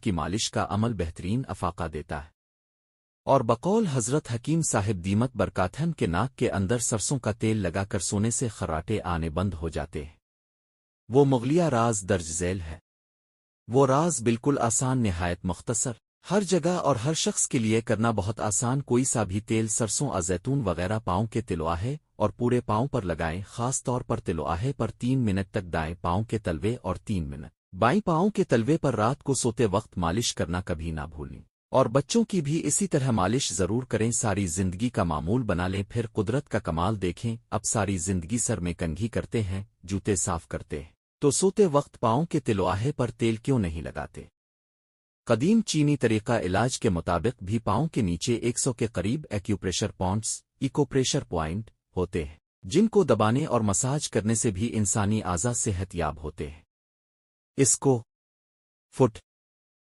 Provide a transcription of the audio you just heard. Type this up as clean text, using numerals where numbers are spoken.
کی مالش کا عمل بہترین افاقہ دیتا ہے۔ اور بقول حضرت حکیم صاحب دیمت برکاتہن کے ناک کے اندر سرسوں کا تیل لگا کر سونے سے خراٹے آنے بند ہو جاتے ہیں۔ وہ مغلیہ راز درج ذیل ہے۔ وہ راز بالکل آسان، نہایت مختصر، ہر جگہ اور ہر شخص کے لیے کرنا بہت آسان۔ کوئی سا بھی تیل، سرسوں، زیتون وغیرہ پاؤں کے تلواہے اور پورے پاؤں پر لگائیں، خاص طور پر تلواہے پر 3 منٹ تک دائیں پاؤں کے تلوے اور 3 منٹ بائیں پاؤں کے تلوے پر رات کو سوتے وقت مالش کرنا کبھی نہ بھولیں۔ اور بچوں کی بھی اسی طرح مالش ضرور کریں، ساری زندگی کا معمول بنا لیں۔ پھر قدرت کا کمال دیکھیں، اب ساری زندگی سر میں کنگھی کرتے ہیں، جوتے صاف کرتے ہیں، تو سوتے وقت پاؤں کے تلواہے پر تیل کیوں نہیں لگاتے؟ قدیم چینی طریقہ علاج کے مطابق بھی پاؤں کے نیچے 100 کے قریب ایکیوپریشر پوائنٹس، ایکوپریشر پوائنٹ ہوتے ہیں، جن کو دبانے اور مساج کرنے سے بھی انسانی اعضاء صحت یاب ہوتے ہیں۔ اس کو فٹ